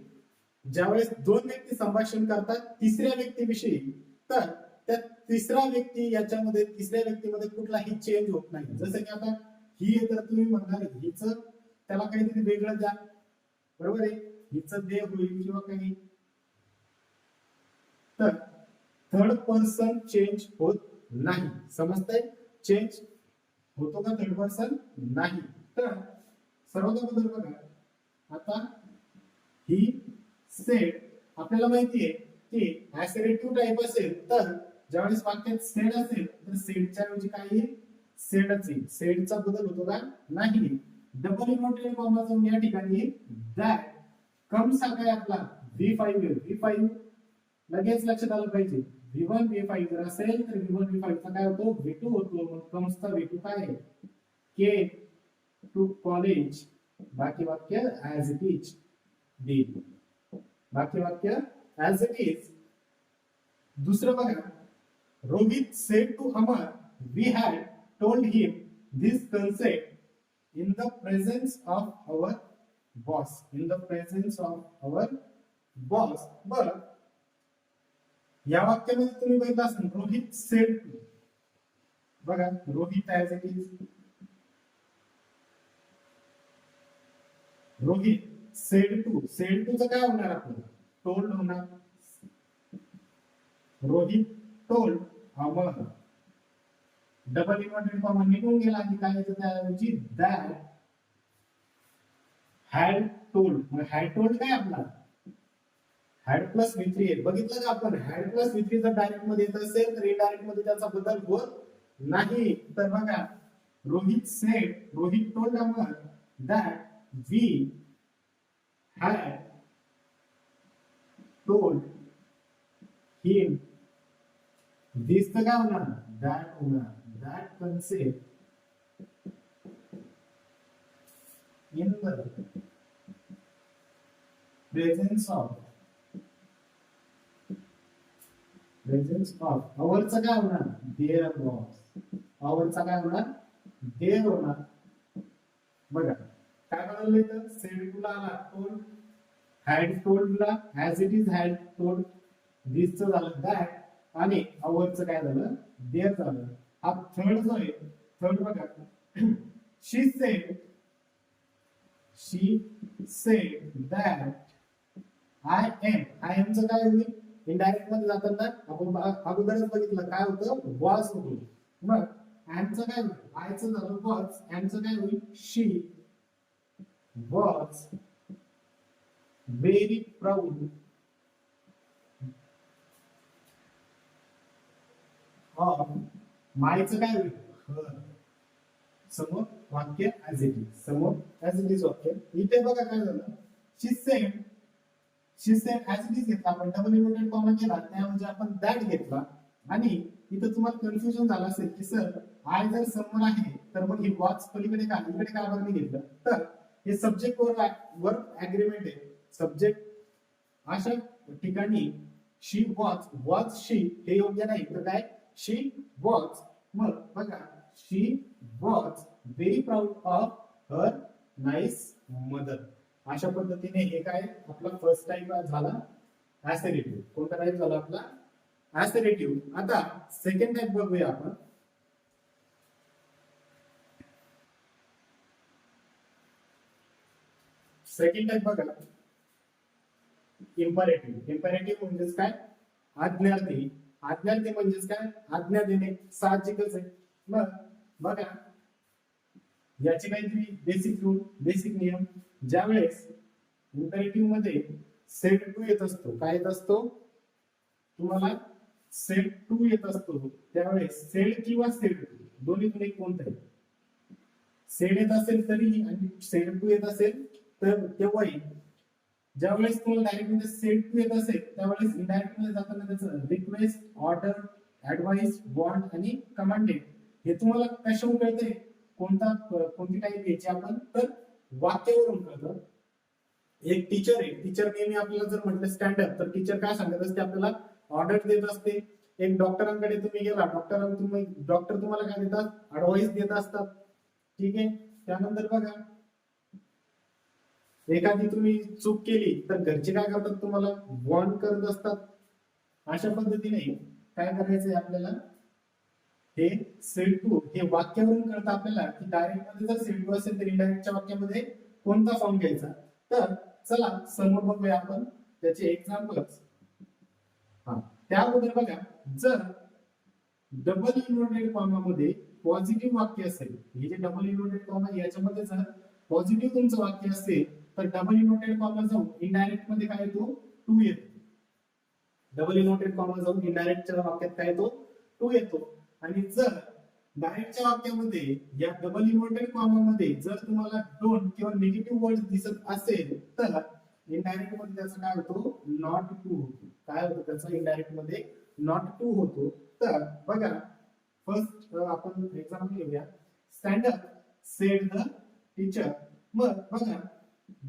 ज्यावेळेस दोन व्यक्ती संभाषण करतात तिसऱ्या व्यक्तीविषयी, तर त्या तिसरा व्यक्ती याच्यामध्ये तिसऱ्या व्यक्तीमध्ये कुठलाही चेंज होत नाही. जसं की आता ही आहे तर तुम्ही म्हणणार हिच त्याला काहीतरी वेगळं द्या, बरोबर आहे? हिचं दे होईल किंवा काही. तर थर्ड पर्सन चेंज होत नाही. समजतंय? चेंज होतो का थर्ड पर्सन? नाही. तर सर्वात अगोदर बघा आता ही सेड आपल्याला माहितीये की ऍसिडिटिव्ह टाइप असेल तर ज्यावेळेस वाक्यात सेड असेल तर सेडच्या ऐवजी काय येईल? सेडच येईल. सेडचा बदल होतो का? नाही. डबल इन्व्हर्टेड कॉमा जाऊन या ठिकाणी दॅट कम्स हा काय आपला V5 येईल. V5 लगेच लक्षात आलं पाहिजे. V1 V5 जर असेल तर V1 V5 चा काय होतो? V2 होतो. मग कम्सचा V2 काय आहे? के टू कॉलेज. बाकी वाक्य ऍज इट इज देईल. बाकी वाक्य ऍज इट इज. दुसरं बघा. Rohit said to Amar we had told him this concept in the presence of our boss. In the presence of our boss. बरं या वाक्यामध्ये तुम्ही बघितलं असेल रोहित सेड टू. बघा Rohit as it is. Rohit said to. Said to चं काय होणार आपल्याला? टोल्ड होणार. Rohit told Amar. Double inverted comma निघून गेला आणि काय येतं त्याऐवजी? That had told. मग हॅड टोल्ड काय आपला? हॅड प्लस V3 आहे. बघितलं का आपण? हॅड प्लस V3 जर डायरेक्ट मध्ये येत असेल तर इनडायरेक्ट मध्ये त्याचा बदल होत नाही. तर बघा Rohit said, Rohit told Amar that we had told him this. तर काय होणार? दॅट होणार. That concept in the presence of अवरचा काय होणार? There boss. अवरचा काय होणार? देअर होणार. बघा काय बदललं इथं? सेड टू ला आला टोल्ड, हॅड टोल्ड ला as it is had told, this चं झालं दॅट, आणि अवरचं काय झालं? देअर झालं. हा थर्ड जो आहे, थर्ड बघा, शी सेड दॅट आय एम चं काय होईल? इनडायरेक्ट मध्ये जाताना आपण अगोदरच बघितलं काय होतं? वॉज होतो. मग एम चं काय होईल? आय चं झालं वॉज, एम चं काय होईल? शी वॉज व्हेरी प्राऊड ऑफ, मायचं काय होईल? हर. समोर वाक्य ऍज इट इज, समोर ऍज इट इज वाक्य. इथे बघा काय झालं? शी सेड ऍज इट इज घेतला आपण, डबल इन्व्हर्टेड कॉमा केला, त्याऐवजी आपण दॅट घेतला. आणि इथं तुम्हाला कन्फ्युजन झालं असेल की सर आय जर समोर आहे तर मग ही वॉच पलीकडे का, इकडे का बरं नाही घेतलं? तर हे सब्जेक्ट वर अग्रीमेंट आहे. सब्जेक्ट अशा ठिकाणी शी वॉच शी हे योग्य नाही, तर काय? She watch. मग बघा, she was very proud of her nice mother. अशा पद्धतीने हे काय आपला फर्स्ट टाइप झाला ऍसरेटिव्ह. कोणता टाइप झाला आपला? ऍसरेटिव्ह. आता सेकंड टाइप बघूया आपण. सेकंड टाइप बघा, इम्परेटिव्ह. इम्परेटिव्ह म्हणजेच काय? आज्ञार्थी. आज्ञार्थी म्हणजेच काय? आज्ञा देणे. साहजिकच आहे. मग बघा, याचे काहीतरी बेसिक रूल, बेसिक नियम. ज्यावेळेस इम्परेटिव्ह मध्ये सेट टू येत असतो, काय येत असतो? तुम्हाला सेट टू येत असतो, त्यावेळेस सेड किंवा सेड टू दोन्हीतून एक कोणतं आहे? सेड येत असेल तरीही आणि सेड टू येत असेल तर तेव्हाही. ज्यावेळेस तुम्हाला डायरेक्ट मध्ये सेड टू येत असेल त्यावेळेस इनडायरेक्ट मध्ये जाताना त्याचं रिक्वेस्ट, ऑर्डर, ऍडवाइस, वॉन्ट आणि कमांडेड हे तुम्हाला कशावरून कळतंय? कोणती टाईप घ्यायची आपण? तर वाक्यावरून कळतं. एक टीचर आहे, टीचर नेहमी आपल्याला जर म्हटलं स्टँडर्ड, तर टीचर काय सांगत असते? आपल्याला ऑर्डर देत असते. एक डॉक्टरांकडे तुम्ही गेला, डॉक्टर तुम्हाला काय देतात? ऍडवाइस देत असतात. ठीक आहे. त्यानंतर बघा, एखादी तुम्ही चूक केली तर घरचे काय करतात? तुम्हाला वॉर्न करत असतात. अशा पद्धतीने काय करायचंय आपल्याला? हे सेड टू हे वाक्यावरून कळतं आपल्याला की डायरेक्ट मध्ये जर सेड टू असेल तर इनडायरेक्टच्या वाक्यामध्ये कोणता फॉर्म घ्यायचा. तर चला समोर बघूया आपण त्याचे एक्झाम्पल्स. त्या अगोदर बघा, जर डबल इन्व्हर्टेड कॉमा मध्ये पॉझिटिव्ह वाक्य असेल, हे जे डबल इन्व्हर्टेड कॉमा याच्यामध्ये जर पॉझिटिव्ह तुमचं वाक्य असेल तर डबल इन्व्हर्टेड कॉमा जाऊन इनडायरेक्ट मध्ये काय येतो? टू येतो. डबल इन्व्हर्टेड कॉमा जाऊन इनडायरेक्टच्या वाक्यात काय येतो? टू येतो. आणि जर डायरेक्टच्या वाक्यामध्ये या डबल इन्व्हर्टेड कॉमा मध्ये जर तुम्हाला डोंट किंवा निगेटिव्ह वर्ड दिसत असेल तर इनडायरेक्ट मध्ये त्याचा काय होतो? नॉट टू होतो. काय होतं त्याचा? इनडायरेक्ट मध्ये नॉट टू होतो. तर बघा, फर्स्ट आपण एक्झाम्पल घेऊया. Stand up sed the teacher. मग बघा,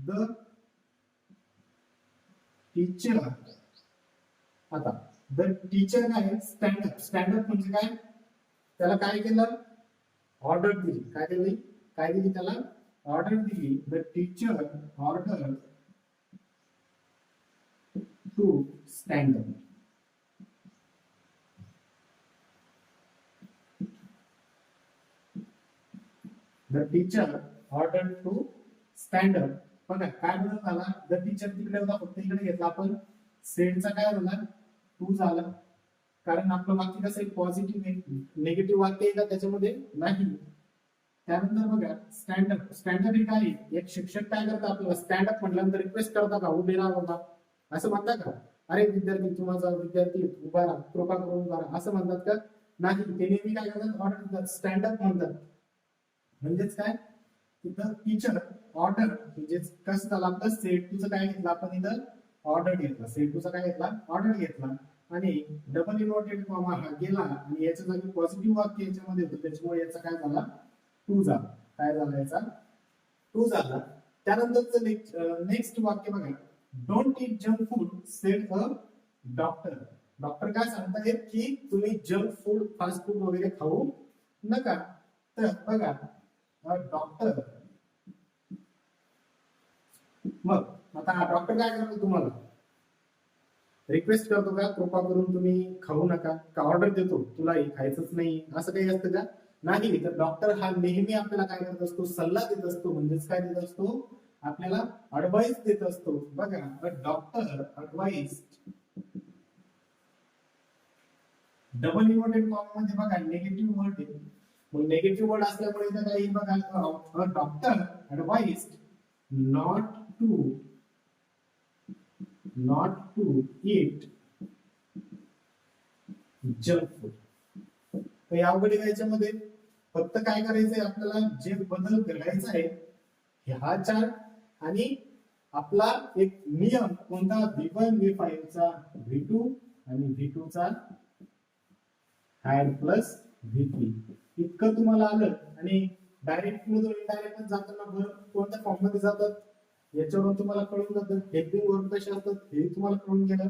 द टीचर, आता द टीचर काय? Stand up. स्टँड अप म्हणजे काय? त्याला काय केलं? ऑर्डर दिली. काय दिली? काय दिली त्याला? ऑर्डर दिली. The teacher order to stand up. The teacher order to stand up. बघा काय बदल झाला? द टीचर तिकडे होता, फक्त इकडे घेतला आपण. सेडचा काय झाला? टू झाला. कारण आपलं वाक्य कसं आहे? पॉझिटिव्ह आहे. निगेटिव्ह वाक्य आहे का त्याच्यामध्ये? नाही. त्यानंतर बघा, स्टँडअप. स्टँडअप हे काय? एक शिक्षक काय करतात? आपल्याला स्टँडअप म्हटल्यानंतर रिक्वेस्ट करता का? उभे राहा बाबा असं म्हणतात का? अरे विद्यार्थी, तुम्हाला विद्यार्थी उभा राहा, कृपा करून उभा राहा असं म्हणतात का? नाही. ते नेहमी काय करतात? ऑर्डर देतात. स्टँडअप म्हणतात. म्हणजेच काय? तिथं टीचर ऑर्डर म्हणजे कसं झालं? आपलं सेट टूचं काय घेतलं आपण? इथं ऑर्डर घेतला. सेट टूचा काय घेतला? ऑर्डर घेतला. आणि डबल इन्व्हर्टेड कॉमा हा गेला आणि याच्या जागी पॉझिटिव्ह वाक्य याच्यामध्ये होतं, त्याच्यामुळे याचा काय झाला? टू झाला. काय झाला? याचा टू झाला. त्यानंतरचं नेक्स्ट वाक्य बघा, don't eat junk food sed a doctor. Doctor काय सांगतायत की तुम्ही जंक फूड, फास्ट फूड वगैरे खाऊ नका. तर बघा, डॉक्टर मग आता डॉक्टर काय करतो, तुम्हाला रिक्वेस्ट करतो का कृपा करून तुम्ही खाऊ नका, का ऑर्डर देतो तुला हे खायचंच नाही, असं काही असतं का? नाही. तर डॉक्टर हा नेहमी आपल्याला काय करत असतो, सल्ला देत असतो, म्हणजेच काय देत असतो, आपल्याला अडवाइस देत असतो. बघा, doctor advice double inverted comma मध्ये बघा निगेटिव्ह वर्ड आहे. मग निगेटिव्ह वर्ड असल्यामुळे इथं काही बघा, doctor advise not to eat junk food. काही अवघड आहे याच्यामध्ये, फक्त काय करायचंय आपल्याला, जे बदल घडायचा आहे हा चार्ट आणि आपला एक नियम कोणता, V1 V5 चा V2 आणि V2 चा हॅड प्लस V3 इतकं तुम्हाला आलं. आणि डायरेक्ट मधून इनडायरेक्ट जाताना बरं कोणत्या फॉर्म मध्ये जातात याच्यावरून तुम्हाला कळून जातं, हेल्पिंग वर्ब कसे असतात हे तुम्हाला कळून गेलं.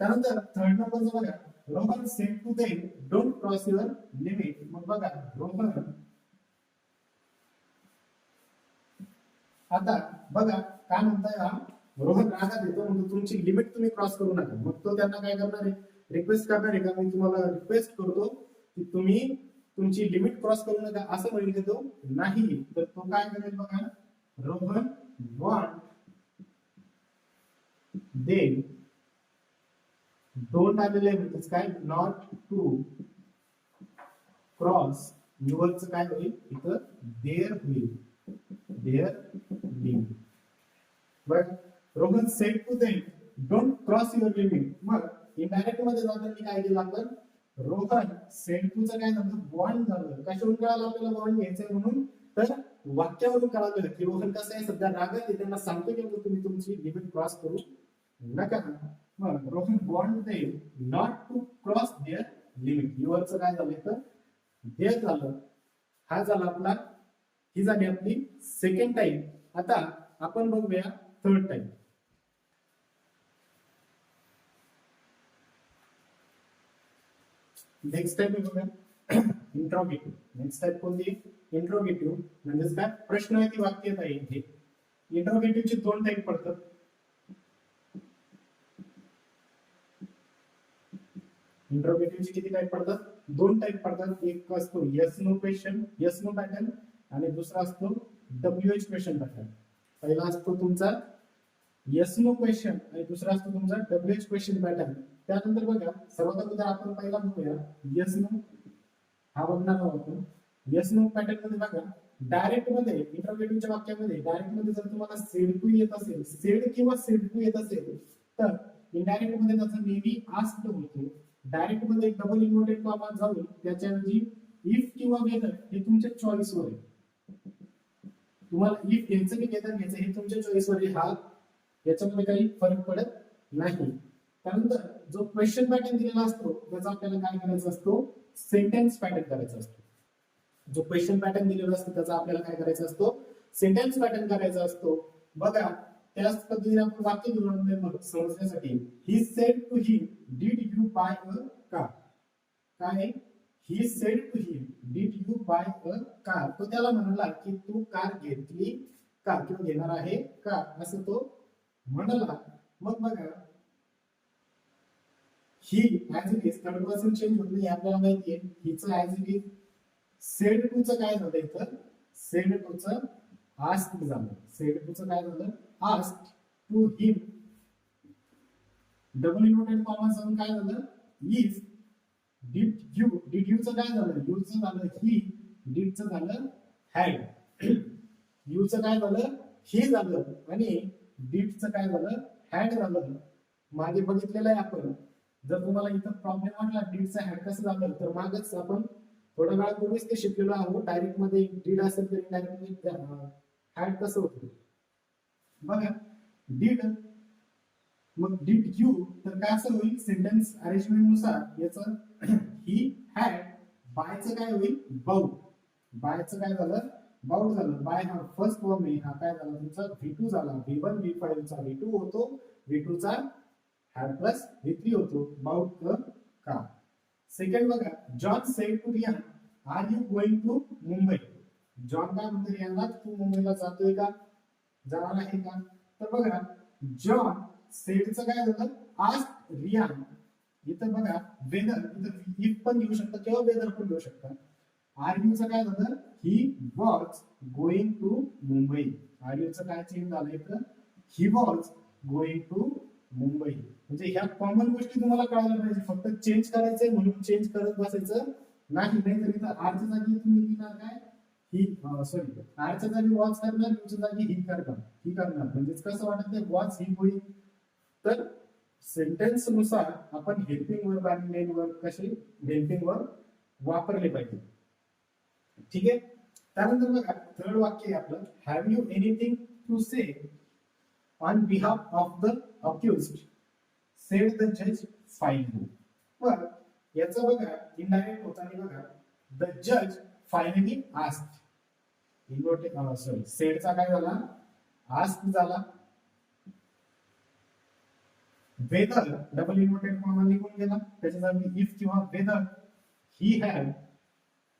त्यानंतर थर्ड नंबरचं बघा, Rohan said to them don't cross your limit. मग बघा रोहन, आता बघा काय म्हणताय हा, रोहन रागात येतो, म्हणजे तुमची लिमिट तुम्ही क्रॉस करू नका. मग तो त्यांना काय करणार आहे, रिक्वेस्ट करणार आहे का, मी तुम्हाला रिक्वेस्ट करतो की तुम्ही तुमची लिमिट क्रॉस करू नका, असं म्हणेल की तो नाही. तर तो काय करेल बघा, रोहन वॉन्ट देम डोंट आलेले म्हणजे काय, नॉट टू क्रॉस युअरचं काय होईल इथं, देअर होईल, there limit. But Rohan said to them don't cross your limit. मग इनडायरेक्ट मध्ये जाताना काय केलं आपण, रोहन सेड टू चं काय झालं, वॉन्ट झालं. कशावरून कळालं आपल्याला वॉन्ट घ्यायचंय म्हणून, तर वाक्यावरून कळालं की रोहन कसं आहे सध्या रागात आहे, त्यांना सांगतो की तुम्ही तुमची लिमिट क्रॉस करू नका. मग Rohan want them not to cross their limit, युअरचं काय झालं तर देअर झालं. हा झाला आपला, ही झाली आपली सेकंड टाइप. आता आपण बघूया थर्ड टाइप. नेक्स्ट टाइप बघूया इंट्रोगेटिव्ह. नेक्स्ट टाइप कोणती, इंट्रोगेटिव्ह म्हणजे काय, प्रश्नवाची वाक्य आहे. इंट्रोगेटिव्हचे दोन टाइप पडतात. इंट्रोगेटिव्हचे किती टाइप पडतात, दोन टाइप पडतात. एक असतो yes no question, yes no pattern, आणि दुसरा असतो WH क्वेश्चन पॅटर्न. पहिला असतो तुमचा येस नो क्वेश्चन आणि दुसरा असतो तुमचा WH क्वेश्चन पॅटर्न. त्यानंतर बघा सर्वात अगोदर आपण पहिला बघूया येस नो, हा बघणार आहोत आपण. येस नो पॅटर्न मध्ये बघा, डायरेक्ट मध्ये इंट्रोगेटिव्हच्या वाक्यामध्ये डायरेक्ट मध्ये जर तुम्हाला सेड टू येत असेल, सेड किंवा सेड टू येत असेल, तर इनडायरेक्ट मध्ये त्याचा नेहमी आस्क्ड होतो. डायरेक्ट मध्ये डबल इन्व्हर्टेड कॉमा जाऊन त्याच्याऐवजी इफ किंवा वेदर हे तुमच्या चॉईसवर आहे. तुम्हाला इफ घ्यायचं की वेदर घ्यायचं हे तुमच्या चॉईसवर आहे. हा याच्यामध्ये काही फरक पडत नाही. त्यानंतर जो क्वेश्चन पॅटर्न दिलेला असतो त्याचा आपल्याला काय करायचा असतो, सेंटेन्स पॅटर्न करायचा असतो. जो क्वेश्चन पॅटर्न दिलेला असतो त्याचा आपल्याला काय करायचा असतो, सेंटेन्स पॅटर्न करायचा असतो. बघा त्याच पद्धतीने आपण वाक्य घेऊन समजण्यासाठी, he said to him did you buy a car. काय, he said to him did you buy a car. तो त्याला म्हणाला की तू कार घेतली का किंवा घेणार आहे का, असं तो म्हणाला. मग बघा he as it is third person change होत नाही आपल्याला माहिती आहे. हिचं as it is said to चं काय झालं इथं, सेड टू चं आस्क्ड झालं. सेड टू चं काय झालं, asked to him. Double inverted comma जाऊन काय झालं, इफ डिड यू चं काय झालं, यू चं झालं ही, डिड चं झालं हॅड, यू चं काय झालं ही झालं, आणि डिड चं काय झालं हॅड झालं. मागे बघितलेलं आहे आपण. जर तुम्हाला इथं प्रॉब्लेम वाटला डीडचं हॅड कसं झालं, तर मागच आपण थोड्या वेळापूर्वीच ते शिकलेलो आहोत. डायरेक्ट मध्ये डीड असेल तर डायरेक्ट मध्ये हॅड कसं होतं बघा. डीड मग डीड यू, तर काय असं होईल सेंटेन्स अरेंजमेंट नुसार याचं ही हॅड, बायचं काय होईल बाउट, बायचं काय झालं बाउट झालं. बाय हा फर्स्ट फॉर्म आहे, हा काय झाला तुमचा V2 झाला. V1 V5 चा V2 होतो, V2 चा हॅड प्लस V3 होतो. About the car. सेकंड बघा, John said to Ryan are you going to Mumbai. John काय म्हणतो रियानला, तू मुंबईला जातोय का. जाणार आहे का? तर बघा जॉन सेडचं काय झालं आज रियान, इथं बघा वेदर, इथं इफ पण घेऊ शकता किंवा वेदर पण घेऊ शकता. आर्यूचं काय झालं he was going to Mumbai, आर्यूचं काय चेंज झालं इथं he was going to Mumbai. म्हणजे ह्या कॉमन गोष्टी तुम्हाला कळायला पाहिजे, फक्त चेंज करायचंय म्हणून चेंज करत बसायचं नाही. नाही तर इथं आरच्या जागी तुम्ही लिहिणार काय ही सॉरी आरच्या जागी वॉज करणार, यूच्या जागी ही करणार म्हणजेच कसं वाटत नाही वॉज ही होईल. तर सेंटेन्स नुसार आपण हेल्पिंग वर्ब आणि मेन वर्ब कसे हेल्पिंग वर्ब वापरले पाहिजे. ठीक आहे. त्यानंतर बघा थर्ड वाक्य आहे आपलं have you anything to say on behalf of the accused said the जज फायनली. पण याचं बघा इनडायरेक्ट होताना बघा द जज फायनली आस्क्ड इन्व्हर्टेड सॉरी सेडचा काय झाला आस्क्ड झाला. वेदर डबल इन्व्हर्टेड कॉमा निघून गेला, त्याच्या जागी इफ किंवा वेदर ही हॅड,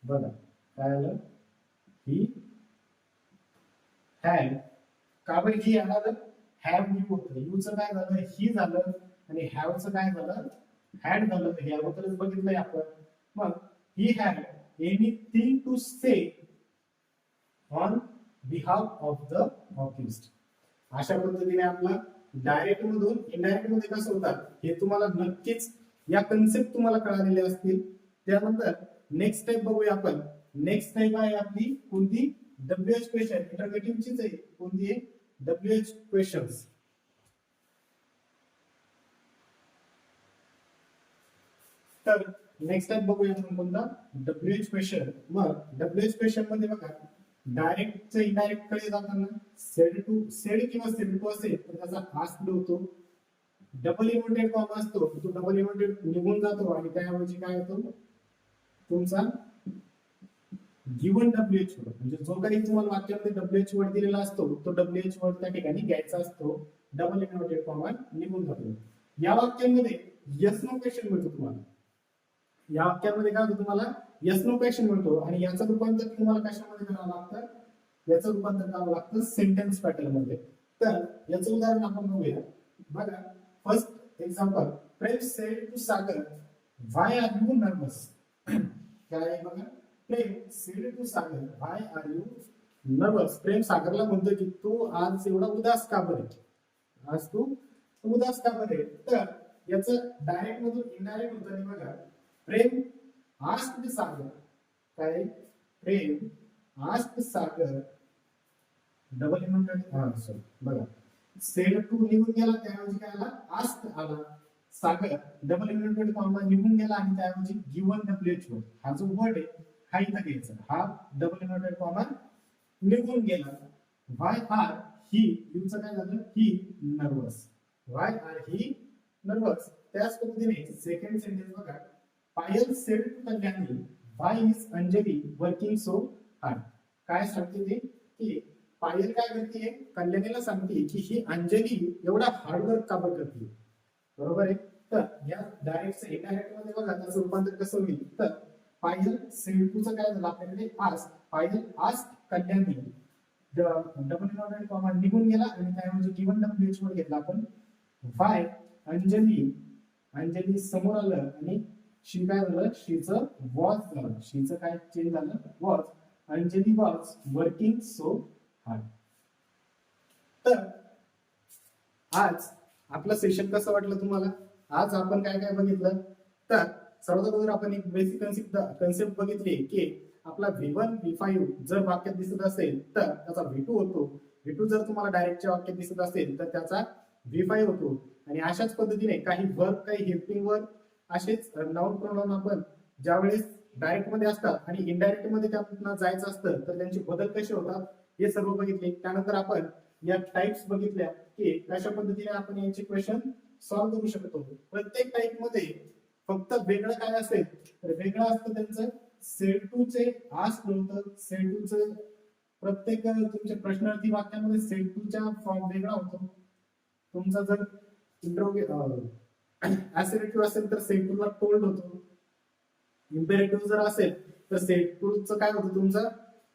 बघा काय आलं ही हॅड, का बरं ही आलं हॅव यू होतं, यूचं काय झालं ही झालं आणि हॅवचं काय झालं हॅड झालं. हे अगोदरच बघितलंय आपण. मग he had anything to say on behalf of the accused. अशा पद्धतीने आपला डायरेक्ट मधून इनडायरेक्ट मध्ये कसं होतात हे तुम्हाला नक्कीच या कन्सेप्ट तुम्हाला कळालेले असतील. त्यानंतर नेक्स्ट टाइप बघूया आपण. नेक्स्ट टाइप आहे आपली कोणती डब्ल्यूएच क्वेश्चन, इंटरोगेटिव्हचीच आहे. कोणती आहे डब्ल्यूएच क्वेश्चन्स. तर नेक्स्ट टाइप बघूया आपण कोणता डब्ल्यूएच क्वेश्चन. मग डब्ल्यूएच क्वेश्चन मध्ये बघा डायरेक्ट इनडायरेक्ट कडे जाताना सेड किंवा सेड टू असेल तर त्याचा आस्क्ड होतो. डबल इन्व्हर्टेड कॉमा असतो तो डबल इन्व्हर्टेड निघून जातो आणि त्याऐवजी काय होतो तुमचा गिवन डब्ल्यूएच वर्ड. म्हणजे जो काही तुम्हाला वाक्यामध्ये डब्ल्यूएच वर्ड दिलेला असतो तो डब्ल्यूएच वर्ड त्या ठिकाणी घ्यायचा असतो. डबल इन्व्हर्टेड कॉमा निघून जातो. या वाक्यामध्ये यस नो क्वेश्चन मिळतो तुम्हाला. या वाक्यामध्ये काय होतं तुम्हाला यस नो क्वेश्चन मिळतो आणि याचं रूपांतर तुम्हाला कशामध्ये करावं लागतं, याचं रूपांतर करावं लागतं सेंटेन्स पॅटर्न मध्ये. तर याचं उदाहरण आपण बघूया. बघा first example Prem said to Sagar why are you nervous. काय बघा Prem said to Sagar why are you nervous. Prem सागरला म्हणतो की तू आज एवढा उदास का बरे, आज तू उदास का बरे. तर याचं डायरेक्ट मधून इनडायरेक्ट होतं बघा प्रेम आस्क्ड सागर, काय प्रेम आस्क्ड सागर डबल इन्व्हर्टेड सॉरी बघा सेड टू निघून गेला त्याऐवजी काय आला आस्क्ड आला. सागर डबल इन्व्हर्टेड कॉमा निघून गेला आणि त्याऐवजी गिवन डब्ल्यूएच वर्ड. हा जो वर्ड आहे हा इथं घ्यायचा, हा डबल इन्व्हर्टेड कॉमा निघून गेला. व्हाय आर ही यूचं काय झालं he nervous, why are he nervous. त्याच पद्धतीने सेकंड सेंटेन्स बघा Payal said to Kalyani why is Anjali working so hard. काय सांगते ते की पायल काय करते कल्याणीला सांगते की ही अंजली एवढा हार्डवर्क का बरं करते, बरोबर आहे. तर या डायरेक्ट इनडायरेक्ट मध्ये बघा त्याचं रूपांतर कसं होईल. तर पायल सेड टूचं काय झालं आपल्याकडे आज पायल आज कल्याणी डबल इन्व्हर्टेड कॉमा निघून गेला आणि त्याऐवजी गिवन डब्ल्यूएच वर्ड घेतला आपण. व्हाय अंजली, अंजली समोर आलं आणि शी काय झालं शीचं वॉज झालं, शीचं काय चेंज झालं was. Anjali was working so hard. तर आज आपलं सेशन कसं वाटलं तुम्हाला. आज आपण काय काय बघितलं. तर सर्वात अगोदर आपण एक बेसिक कन्सेप्ट बघितली की आपला V1 V5 जर वाक्यात दिसत असेल तर त्याचा V2 होतो. V2 जर तुम्हाला डायरेक्टच्या वाक्यात दिसत असेल तर त्याचा V5 होतो. आणि अशाच पद्धतीने काही वर्ब काही हेल्पिंग वर्ब असेच नाउन प्रोनाउन आपण ज्यावेळेस डायरेक्ट मध्ये असतात आणि इनडायरेक्ट मध्ये त्यांना जायचं असतं तर त्यांचे बदल कसे होतात हे सर्व बघितले. त्यानंतर आपण या टाइप्स बघितल्या की कशा पद्धतीने आपण याचे क्वेश्चन सॉल्व्ह करू शकतो. प्रत्येक टाइप मध्ये फक्त वेगळं काय असेल तर वेगळं असतं त्यांचं. सेड टू चे आस्क होतं, सेड टू चे प्रत्येक तुमच्या प्रश्नार्थी वाक्यामध्ये सेड टू चा फॉर्म वेगळा होतो. तुमचा जर असर्टिव्ह असेल तर सेड टू ला टोल्ड होतो. इम्पेरेटिव्ह जर असेल तर सेड टू चं काय होतं तुमचं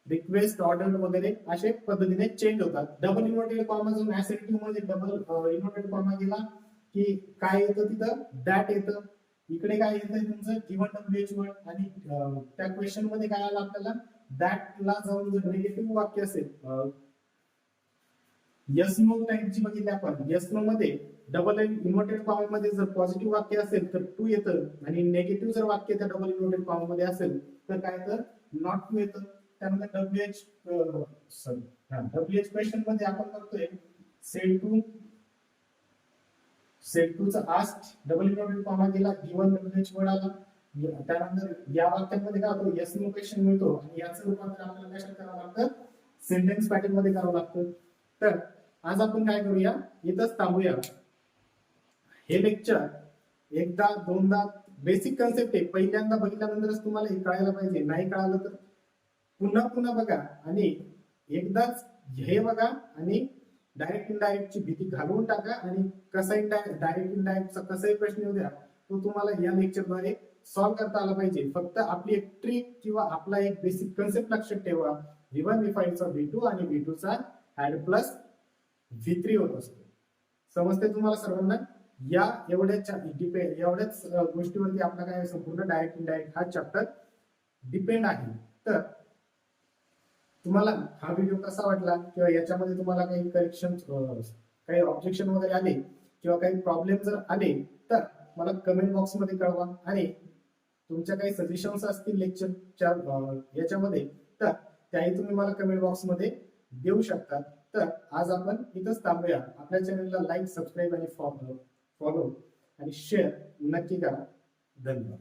रिक्वेस्ट, ऑर्डर वगैरे अशा पद्धतीने चेंज होतात. डबल इन्व्हर्टेड कॉमा जो असर्टिव्ह मध्ये डबल इन्व्हर्टेड कॉमा गेला की काय येतं तिथं दॅट येतं. इकडे काय येतंय तुमचं गिव्हन डब्ल्यूएच वर्ड आणि त्या क्वेश्चन मध्ये काय आलं आपल्याला दॅट ला जाऊन जर निगेटिव्ह वाक्य असेल यस नो टाइपची बघितली आपण. यस नो मध्ये डबल इन्व्हर्टेड कॉमा मध्ये जर पॉझिटिव्ह वाक्य असेल तर टू येतं आणि निगेटिव्ह जर वाक्य त्या डबल इन्व्हर्टेड कॉमा मध्ये असेल तर काय तर नॉट टू येतं. त्यानंतर डब्ल्यूएच क्वेश्चन मध्ये आपण बघतोय सेट टू चा आस्क्ड डबल इन्व्हर्टेड कॉमा गेला गिव्हन डब्ल्यूएच वर्ड आला. त्यानंतर या वाक्यामध्ये काय होतं यस नो क्वेश्चन मिळतो आणि याचं रूपांतर आपल्याला कशात करावं लागतं सेंटेन्स पॅटर्न मध्ये करावं लागतं. तर आज आपण काय करूया इथंच थांबूया. हे लेक्चर एकदा दोनदा बेसिक कन्सेप्ट आहे, पहिल्यांदा बघितल्यानंतरच तुम्हाला हे कळायला पाहिजे. नाही कळालं तर पुन्हा पुन्हा बघा आणि एकदाच हे बघा आणि डायरेक्ट इनडायरेक्टची भीती घालवून टाका आणि कसा डायरेक्ट इनडायरेक्टचा कसाही प्रश्न येऊ द्या तो तुम्हाला या लेक्चरद्वारे सॉल्व्ह करता आला पाहिजे. फक्त आपली एक ट्रिक किंवा आपला एक बेसिक कन्सेप्ट लक्षात ठेवा. V1 V5 चा V2 आणि V2 चा ऍड प्लस V3 होत असतो. समजते तुम्हाला सर्वांना? या एवढ्याच गोष्टीवरती आपला काय संपूर्ण डायरेक्ट इनडायरेक्ट हा चॅप्टर डिपेंड आहे. तर तुम्हाला हा व्हिडिओ कसा वाटला किंवा याच्यामध्ये तुम्हाला काही करेक्शन काही ऑब्जेक्शन वगैरे आले किंवा काही प्रॉब्लेम जर आले तर मला कमेंट बॉक्स मध्ये कळवा आणि तुमच्या काही सजेशन्स असतील लेक्चरच्या याच्यामध्ये तर त्याही तुम्ही मला कमेंट बॉक्स मध्ये देऊ शकता. तर आज आपण इथंच थांबूया. आपल्या चॅनलला लाईक, सबस्क्राईब आणि फॉलो आणि शेअर नक्की करा. धन्यवाद.